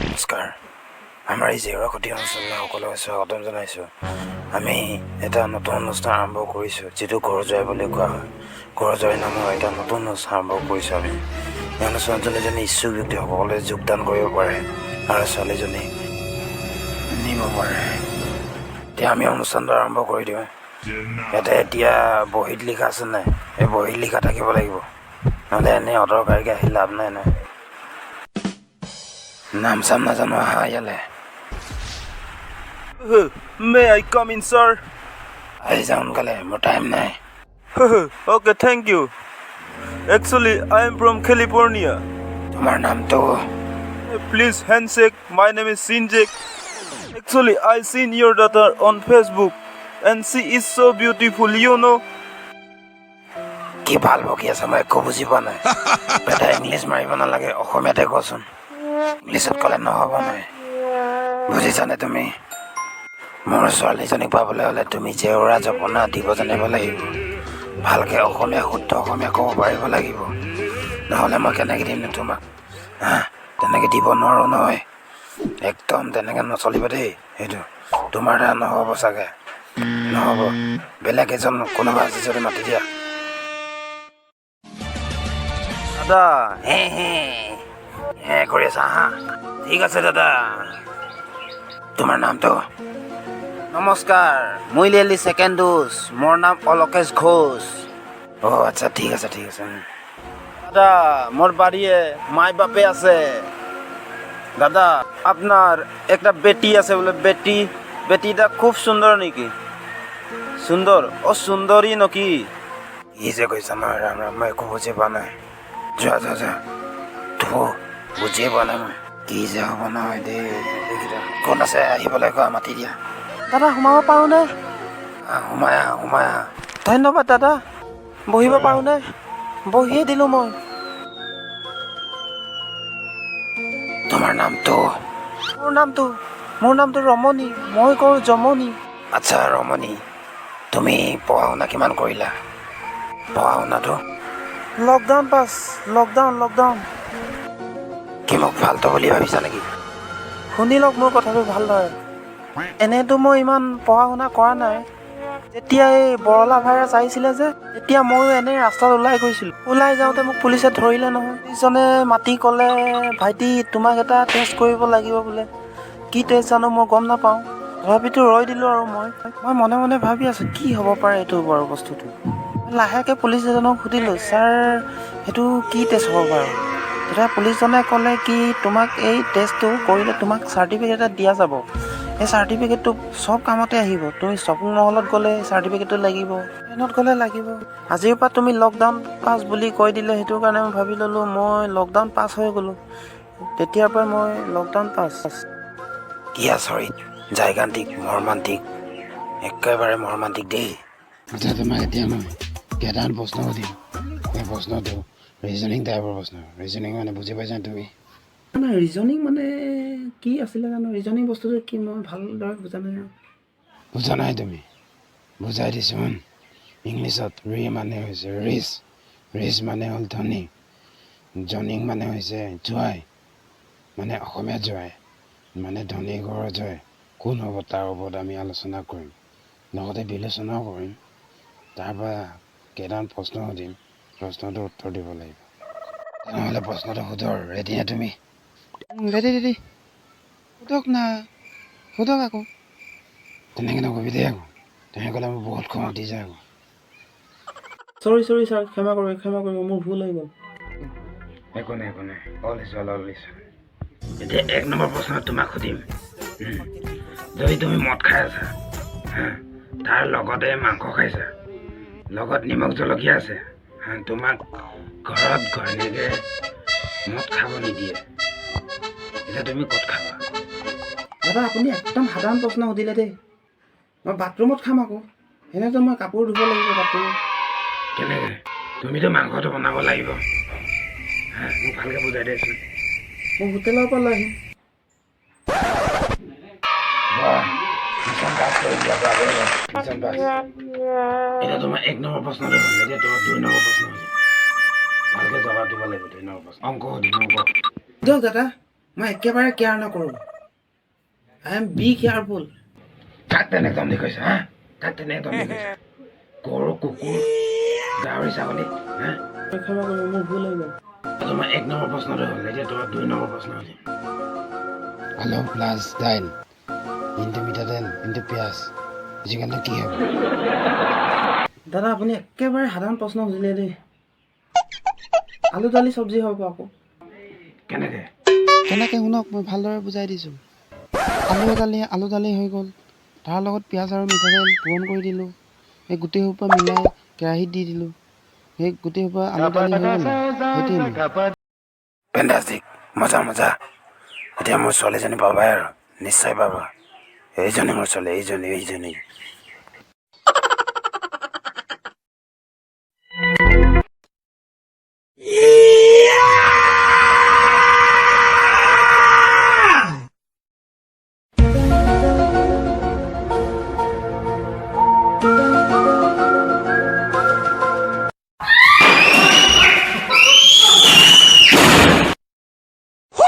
নমস্কাৰ, আমাৰ এই জেউৰা খুটি অঞ্চলৰ সকলোকে স্বাগতম জনাইছোঁ। আমি এটা নতুন অনুষ্ঠান আৰম্ভ কৰিছোঁ, যিটো ঘৰ জয় বুলি কোৱা হয়। ঘৰ জয় নামৰ এটা নতুন অনুষ্ঠান আৰম্ভ কৰিছোঁ আমি। এই অনুষ্ঠানটোত এজন ইচ্ছুক ব্যক্তিসকলে যোগদান কৰিব পাৰে আৰু ছোৱালীজনী নিব পাৰে। এতিয়া আমি অনুষ্ঠানটো আৰম্ভ কৰি দিওঁ। ইয়াতে এতিয়া বহীত লিখা আছে নাই? এই বহীত লিখা থাকিব লাগিব, নহ'লে এনেই অদৰকাৰীকৈ আহি লাভ নাই নহয়। নাম চাম নাজানো, আহা ইয়ালৈ। May I come in, sir? আহি যাওঁ সোনকালে, মোৰ টাইম নাই। Okay, thank you. Actually, I am from California. তোমাৰ নামটো? Please handshake. My name is Sinjek. Actually, I seen your daughter on Facebook, and she is so beautiful, you know. কি ভাল বকি আছে, মই একো বুজি পোৱা নাই। বেটা ইংলিছ মাৰিব নালাগে, অসমীয়াতে কচোন। ইংলিছত ক'লে নহ'ব নহয়, বুজিছানে তুমি? মোৰ ছোৱালীজনীক পাবলৈ হ'লে তুমি জেউৰা জপনা দিব জানিব লাগিব। ভালকৈ অসমীয়া, শুদ্ধ অসমীয়া ক'ব পাৰিব লাগিব, নহ'লে মই কেনেকৈ দিম তোমাক? তেনেকৈ দিব নোৱাৰোঁ নহয়, একদম তেনেকৈ নচলিব দেই। সেইটো তোমাৰ দ্বাৰা নহ'ব চাগে, নহ'ব। বেলেগ এজন কোনোবা আজি যদি মাতি দিয়া। দাদা, হে কৰি আছা, হা? ঠিক আছে দাদা। তোমাৰ নামটো? নমস্কাৰ, মই লিলি ছেকেণ্ড ড'জ। মোৰ নাম অলকেশ ঘোষ। অ' আচ্ছা, ঠিক আছে ঠিক আছে। দাদা, মোর বাড়িয়ে মাই বাপে আছে। দাদা, আপনার একটা বেটি আছে বলে, বেটিটা খুব সুন্দর নাকি? সুন্দর? ও সুন্দরী নাকি? কি যে কৈছা নহয়, ৰাম ৰাম, মই একো বুজি পোৱা নাই। যোৱা যোৱা যোৱা, বুজিয়ে পোৱা নাই মই। কি যে হ'ব নহয় দেই, এইকেইটা কোন আছে আহিবলৈ কোৱা, মাতি দিয়া। দাদা, সোমাব পাৰোঁনে? সোমাই আহা, সোমাই আহা। ধন্যবাদ দাদা। বহিব পাৰোঁনে? বহিয়ে দিলোঁ মই। তোমাৰ নামটো? মোৰ নামটো ৰমণী। মই কওঁ জমনি। আচ্ছা ৰমণী, তুমি পঢ়া শুনা কিমান কৰিলা? পঢ়া শুনাটো? লকডাউন। কি মোক ফাল্টু বুলি ভাবিছা নেকি? শুনি লওক মোৰ কথাটো ভালদৰে। এনেতো মই ইমান পঢ়া শুনা কৰা নাই। যেতিয়া এই বৰলা ভাইৰাছ আহিছিলে যে, তেতিয়া ময়ো এনেই ৰাস্তাত ওলাই গৈছিলোঁ। ওলাই যাওঁতে মোক পুলিচে ধৰিলে নহয়। পুলিচজনে মাতি ক'লে, ভাইটি তোমাক এটা টেষ্ট কৰিব লাগিব বোলে। কি টেষ্ট জানো মই গম নাপাওঁ। তথাপিতো ৰৈ দিলোঁ আৰু মই মনে মনে ভাবি আছোঁ কি হ'ব পাৰে এইটো বাৰু বস্তুটো। লাহেকৈ পুলিচ এজনক সুধিলোঁ, ছাৰ সেইটো কি টেষ্ট হ'ব বাৰু? তেতিয়া পুলিচজনে ক'লে কি, তোমাক এই টেষ্টটো কৰিলে তোমাক চাৰ্টিফিকেট এটা দিয়া যাব। এই চাৰ্টিফিকেটটো চব কামতে আহিব। তুমি শ্বপিং মলত গ'লে চাৰ্টিফিকেটটো লাগিব, ট্ৰেইনত গ'লে লাগিব। আজিৰ পৰা তুমি লকডাউন পাছ বুলি কৈ দিলে, সেইটো কাৰণে মই ভাবি ল'লোঁ মই লকডাউন পাছ হৈ গ'লোঁ। তেতিয়াৰ পৰাই মই লকডাউন পাছ। কি আচৰিত, জাইগান্তিক, মৰ্মান্তিক, একেবাৰে মৰ্মান্তিক দেই। আচ্ছা, তোমাক এতিয়া মই কেইটামান প্ৰশ্ন সুধিম। সেই প্ৰশ্নটো ৰিজনিং টাইপৰ প্ৰশ্ন। ৰিজনিং মানে বুজি পাইছা তুমি? মানে ৰিজনিং মানে কি আছিলে জানো? ৰিজনিং বস্তুটো কি মই ভালদৰে বুজা নাই। বুজা নাই তুমি? বুজাই দিছোঁ। ইংলিছত ৰি মানে হৈছে ৰিচ মানে হ'ল ধনী, জনিং মানে হৈছে জোৱাই, মানে অসমীয়াত জোৱাই, মানে ধনী ঘৰৰ জয়। কোন হ'ব তাৰ ওপৰত আমি আলোচনা কৰিম, লগতে বিলোচনাও কৰিম। তাৰপৰা কেইটামান প্ৰশ্ন সুধিম, প্ৰশ্নটোৰ উত্তৰ দিব লাগিব। তেনেহ'লে প্ৰশ্নটো সোধৰ, ৰেডিনে তুমি? ৰেডি সোধক আকৌ। তেনেকৈ নকবি দেই আকৌ, তেনেকৈ ক'লে মোৰ বহুত খং উঠি যায় আকৌ। চৰি ছাৰ, ক্ষমা কৰিব, মোৰ ভুল হৈ গ'ল। একো নাই, অল ইছ। এতিয়া 1 নম্বৰ প্ৰশ্ন তোমাক সুধিম। যদি তুমি মদ খাই আছা, তাৰ লগতে মাংস খাইছা, লগত নিমখ জলকীয়া আছে, তোমাক ঘৰত ঘৈণীয়েকে মদ খাব নিদিয়ে, এতিয়া তুমি ক'ত খাবা? দাদা, আপুনি একদম সাধাৰণ প্ৰশ্ন সুধিলে দেই। মই বাথৰুমত খাম আকৌ। এনেতো মই কাপোৰ ধুব লাগিব বাথৰুমত। কেনেকৈ? তুমিতো মাংসটো বনাব লাগিব। মোক ভালকৈ বুজাই দিয়াচোন। মই হোটেলৰ পৰা লৈ আহিম। এতিয়া তোমাৰ 1 নম্বৰ প্ৰশ্নটো হ'ল, এতিয়া তোমাৰ 2 নম্বৰ প্ৰশ্ন হৈছে। ভালকৈ জবাব জবাব দিব লাগিব 2 নম্বৰ প্ৰশ্ন অংক সুধিম অংক দিয়ক দাদা মই একেবাৰে কেয়াৰ নকৰোঁ আই এম বি কেয়াৰফুল কাক তেনে একদম দি কৈছা হা কাক তেনে একদম দি কৈছা গৰু কুকুৰ গাহৰি ছাগলী হা ক্ষমা কৰিব মোৰ ভুল হৈ গ'ল তোমাৰ 1 নম্বৰ প্ৰশ্নটো হ'ল এতিয়া তোমাৰ 2 নম্বৰ প্ৰশ্ন সুধিম আলু প্লাছ দাইল ইনটু মিঠাতেল ইনটু পিঁয়াজ আজিকালি কি হ'ব দাদা আপুনি একেবাৰে সাধাৰণ প্ৰশ্ন সুধিলে দেই আলু দালি চব্জি হ'ব আকৌ কেনেকৈ কেনেকৈ শুনক মই ভালদৰে বুজাই দিছোঁ আলু দালি হৈ গ'ল তাৰ লগত পিঁয়াজ আৰু মিঠাতেল পূৰণ কৰি দিলোঁ সেই গোটেই সোপা মিলাই কেৰাহীত দি দিলোঁ সেই গোটেই সোপা আলু দালি হৈ গ'ল সেইটোৱেই ফেণ্টাষ্টিক মজা মজা এতিয়া মোৰ ছোৱালীজনী পাবাই আৰু নিশ্চয় পাবা এইজনী মোৰ ছোৱালী এইজনী